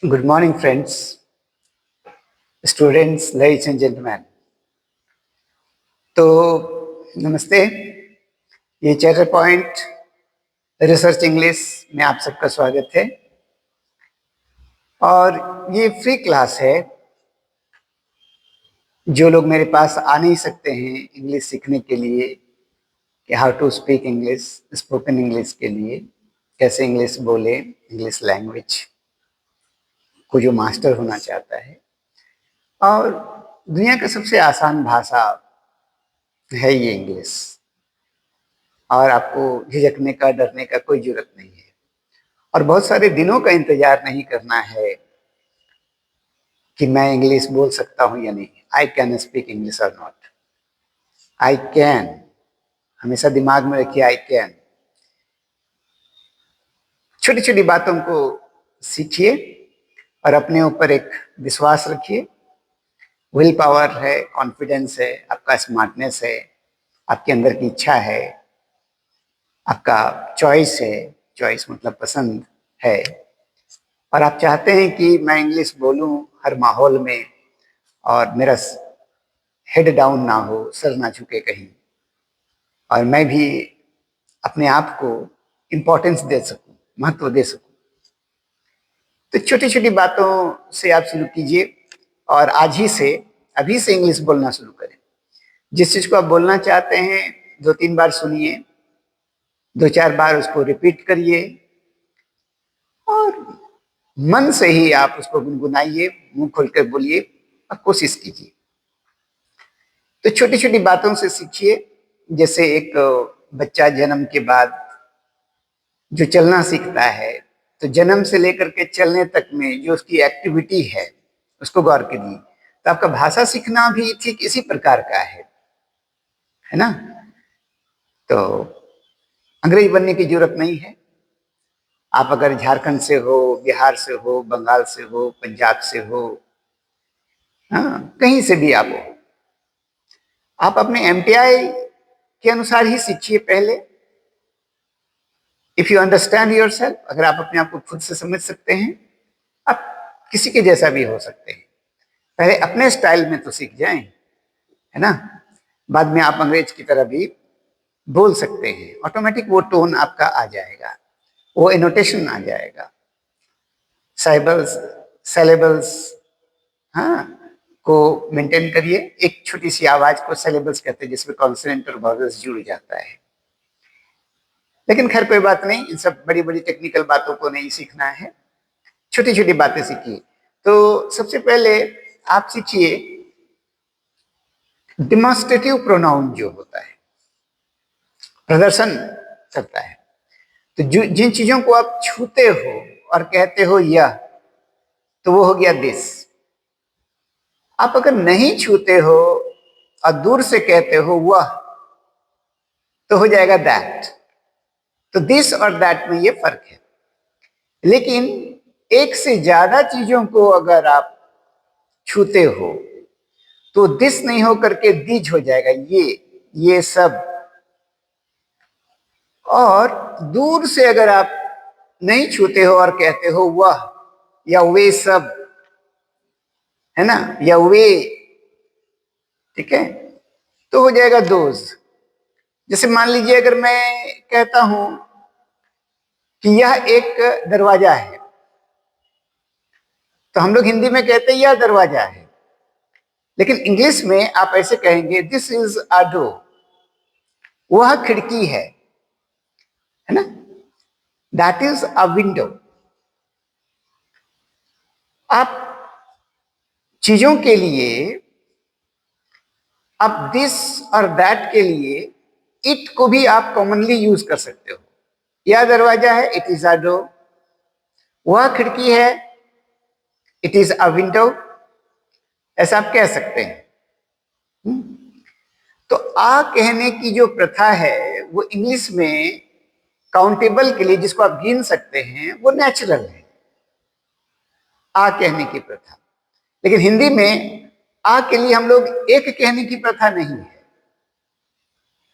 Good morning, friends, students, ladies and gentlemen. तो नमस्ते। ये चैटर पॉइंट रिसर्च इंग्लिश में आप सबका स्वागत है और ये फ्री क्लास है। जो लोग मेरे पास आ नहीं सकते हैं इंग्लिश सीखने के लिए कि how to speak English, spoken English के लिए कैसे इंग्लिश बोले, इंग्लिश लैंग्वेज को जो मास्टर होना चाहता है, और दुनिया का सबसे आसान भाषा है ये इंग्लिश, और आपको झिझकने का, डरने का कोई जरूरत नहीं है और बहुत सारे दिनों का इंतजार नहीं करना है कि मैं इंग्लिश बोल सकता हूं या नहीं। आई कैन स्पीक इंग्लिश और नॉट। आई कैन, हमेशा दिमाग में रखिए, आई कैन। छोटी छोटी बातों को सीखिए और अपने ऊपर एक विश्वास रखिए। विल पावर है, कॉन्फिडेंस है, आपका स्मार्टनेस है, आपके अंदर की इच्छा है, आपका चॉइस है, चॉइस मतलब पसंद है, और आप चाहते हैं कि मैं इंग्लिश बोलूं हर माहौल में और मेरा हेड डाउन ना हो, सर ना झुके कहीं, और मैं भी अपने आप को इम्पोर्टेंस दे सकूं, महत्व दे सकूं। तो छोटी छोटी बातों से आप शुरू कीजिए और आज ही से, अभी से इंग्लिश बोलना शुरू करें। जिस चीज को आप बोलना चाहते हैं 2-3 बार सुनिए, 2-4 बार उसको रिपीट करिए और मन से ही आप उसको गुनगुनाइए, मुंह खोलकर बोलिए और कोशिश कीजिए। तो छोटी छोटी बातों से सीखिए। जैसे एक बच्चा जन्म के बाद जो चलना सीखता है, तो जन्म से लेकर के चलने तक में जो उसकी एक्टिविटी है उसको गौर करिए। तो आपका भाषा सीखना भी ठीक इसी प्रकार का है ना। तो अंग्रेज बनने की जरूरत नहीं है। आप अगर झारखंड से हो, बिहार से हो, बंगाल से हो, पंजाब से हो, हाँ, कहीं से भी आप हो, आप अपने एमटीआई के अनुसार ही सीखिए पहले। इफ यू अंडरस्टैंड योरसेल्फ, अगर आप अपने आप को खुद से समझ सकते हैं, आप किसी के जैसा भी हो सकते हैं। पहले अपने स्टाइल में तो सीख जाएं, है ना। बाद में आप अंग्रेज की तरह भी बोल सकते हैं। ऑटोमेटिक वो टोन आपका आ जाएगा, वो एनोटेशन आ जाएगा, साइबल्स, सेलेबल्स, हाँ, को मेंटेन करिए। एक छोटी सी आवाज को सेलेबल्स कहते हैं, जिसमें कॉन्सोनेंट और वॉवेल्स जुड़ जाता है। लेकिन खैर कोई बात नहीं, इन सब बड़ी बड़ी टेक्निकल बातों को नहीं सीखना है, छोटी छोटी बातें सीखिए। तो सबसे पहले आप सीखिए डिमॉन्स्ट्रेटिव प्रोनाउन जो होता है, प्रदर्शन करता है। तो जिन चीजों को आप छूते हो और कहते हो यह, तो वो हो गया दिस। आप अगर नहीं छूते हो और दूर से कहते हो वह, तो हो जाएगा दैट। तो दिस और दैट में ये फर्क है। लेकिन एक से ज्यादा चीजों को अगर आप छूते हो तो दिस नहीं हो करके दीज हो जाएगा, ये सब। और दूर से अगर आप नहीं छूते हो और कहते हो वह या वे सब, है ना, या वे, ठीक है, तो हो जाएगा दोज। जैसे मान लीजिए अगर मैं कहता हूं कि यह एक दरवाजा है, तो हम लोग हिंदी में कहते हैं यह दरवाजा है, लेकिन इंग्लिश में आप ऐसे कहेंगे दिस इज अ डोर, वह खिड़की है ना, दैट इज अ विंडो। आप चीजों के लिए, अब दिस और दैट के लिए इट को भी आप कॉमनली यूज कर सकते हो। यह दरवाजा है, इट इज अ डोर। वह खिड़की है, इट इज अ विंडो। ऐसा आप कह सकते हैं। तो आ कहने की जो प्रथा है वो इंग्लिश में काउंटेबल के लिए, जिसको आप गिन सकते हैं, वो नेचुरल है, आ कहने की प्रथा। लेकिन हिंदी में आ के लिए हम लोग एक कहने की प्रथा नहीं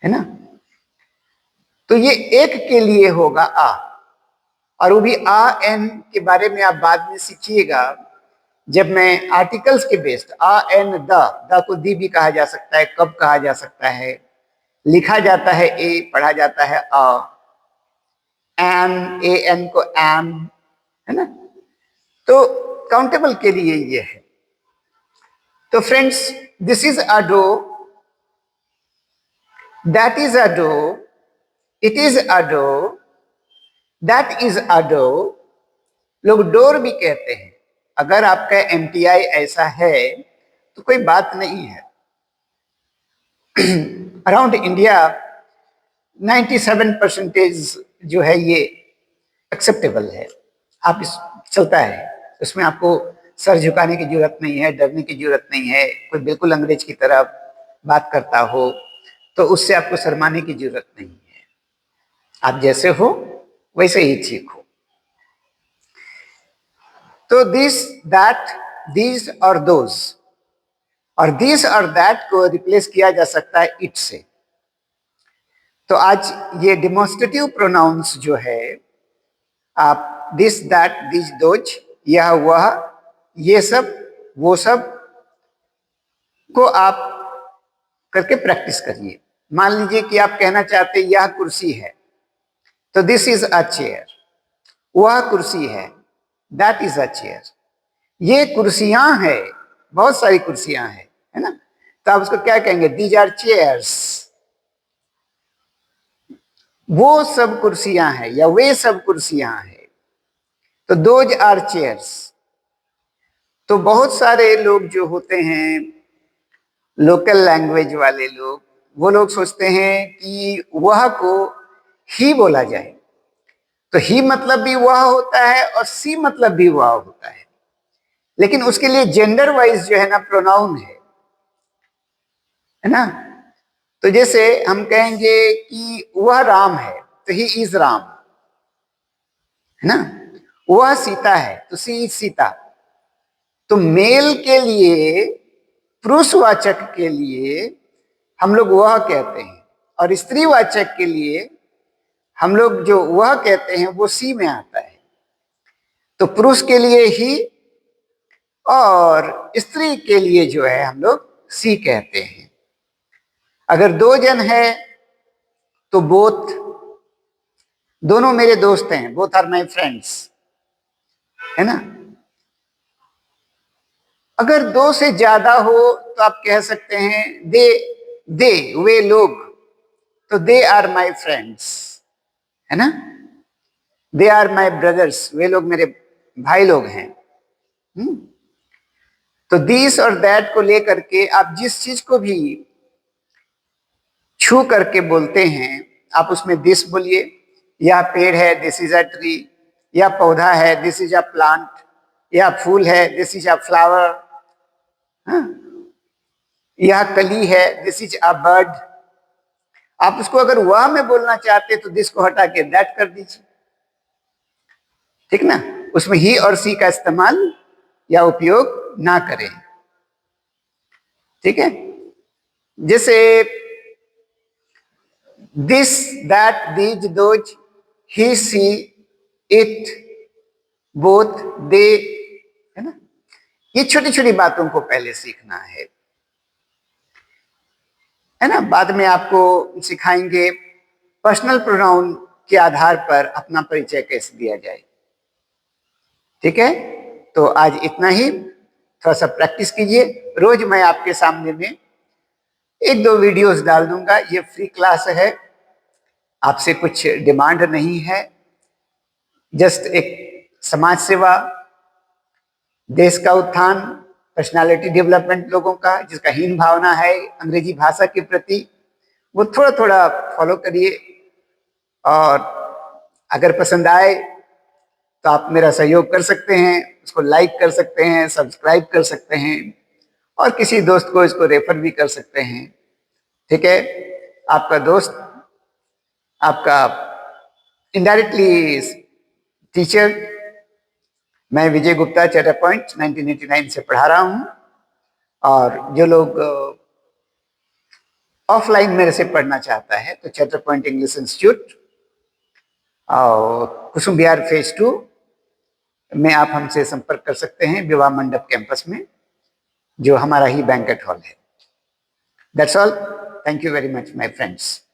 है ना। तो ये एक के लिए होगा आ, और वो भी आ एन के बारे में आप बाद में सीखिएगा, जब मैं आर्टिकल्स के बेस्ड आ एन द को दी भी कहा जा सकता है, कब कहा जा सकता है, लिखा जाता है ए, पढ़ा जाता है अ, एन ए एन को एम, है ना। तो काउंटेबल के लिए ये है। तो friends, this is a door, that is a door, it is a door, that is a door, लोग डोर भी कहते हैं। अगर आपका एमटीआई ऐसा है तो कोई बात नहीं है। अराउंड इंडिया 97% जो है ये एक्सेप्टेबल है, आप इस चलता है, उसमें आपको सर झुकाने की जरूरत नहीं है, डरने की जरूरत नहीं है। कोई बिल्कुल अंग्रेज की तरह बात करता हो तो उससे आपको शर्माने की जरूरत नहीं है। आप जैसे हो वैसे ही ठीक हो। तो दिस, दैट, दीज और दोज, और दिस और दैट को रिप्लेस किया जा सकता है इट से। तो आज ये डिमोन्स्ट्रेटिव प्रोनाउंस जो है, आप दिस, दैट, दिस, दोज, यह, वह, ये सब, वो सब को आप करके प्रैक्टिस करिए। मान लीजिए कि आप कहना चाहते हैं यह कुर्सी है, तो दिस इज अ चेयर। वह कुर्सी है, दैट इज अ चेयर। ये कुर्सियां हैं, बहुत सारी कुर्सियां हैं, है ना। तो आप उसको क्या कहेंगे? These are chairs. वो सब कुर्सियां हैं या वे सब कुर्सियां हैं, तो दोज आर चेयर्स। तो बहुत सारे लोग जो होते हैं लोकल लैंग्वेज वाले लोग, वो लोग सोचते हैं कि वह को ही बोला जाए, तो ही मतलब भी वह होता है और सी मतलब भी वह होता है, लेकिन उसके लिए जेंडर वाइज जो है ना प्रोनाउन है ना। तो जैसे हम कहेंगे कि वह राम है, तो ही इज राम, है ना। वह सीता है, तो सी इज सीता। तो मेल के लिए, पुरुषवाचक के लिए हम लोग वह कहते हैं, और स्त्रीवाचक के लिए हम लोग जो वह कहते हैं वो सी में आता है। तो पुरुष के लिए ही और स्त्री के लिए जो है हम लोग सी कहते हैं। अगर दो जन है तो बोथ, दोनों मेरे दोस्त हैं, बोथ आर माय फ्रेंड्स, है ना। अगर दो से ज्यादा हो तो आप कह सकते हैं दे वे लोग, तो दे आर माय फ्रेंड्स, है ना। दे आर माय ब्रदर्स, वे लोग मेरे भाई लोग हैं। तो दिस और दैट को लेकर के आप जिस चीज को भी छू करके बोलते हैं, आप उसमें दिस बोलिए। या पेड़ है, दिस इज अ ट्री। या पौधा है, दिस इज अ प्लांट। या फूल है, दिस इज अ फ्लावर। यह कली है, दिस इज अ बर्ड। आप उसको अगर वह में बोलना चाहते तो दिस को हटा के दैट कर दीजिए, ठीक ना। उसमें ही और सी का इस्तेमाल या उपयोग ना करें, ठीक है। जैसे this, that, these, those, he, she, it, both, they, है ना। ये छोटी छोटी बातों को पहले सीखना है ना। बाद में आपको सिखाएंगे पर्सनल प्रोनाउन के आधार पर अपना परिचय कैसे दिया जाए, ठीक है। तो आज इतना ही, थोड़ा सा प्रैक्टिस कीजिए। रोज मैं आपके सामने में एक दो वीडियोस डाल दूंगा। ये फ्री क्लास है, आपसे कुछ डिमांड नहीं है, जस्ट एक समाज सेवा, देश का उत्थान, पर्सनालिटी डेवलपमेंट लोगों का जिसका हीन भावना है अंग्रेजी भाषा के प्रति, वो थोड़ा थोड़ा फॉलो करिए। और अगर पसंद आए तो आप मेरा सहयोग कर सकते हैं, उसको लाइक कर सकते हैं, सब्सक्राइब कर सकते हैं, और किसी दोस्त को इसको रेफर भी कर सकते हैं, ठीक है। आपका दोस्त, आपका इनडायरेक्टली टीचर, मैं विजय गुप्ता, चार्टर पॉइंट 1989 से पढ़ा रहा हूं। और जो लोग ऑफलाइन मेरे से पढ़ना चाहता है तो चार्टर पॉइंट इंग्लिश इंस्टीट्यूट, और कुसुम विहार फेज 2 में आप हमसे संपर्क कर सकते हैं, विवाह मंडप कैंपस में, जो हमारा ही बैंकेट हॉल है। That's all. Thank you very much my friends.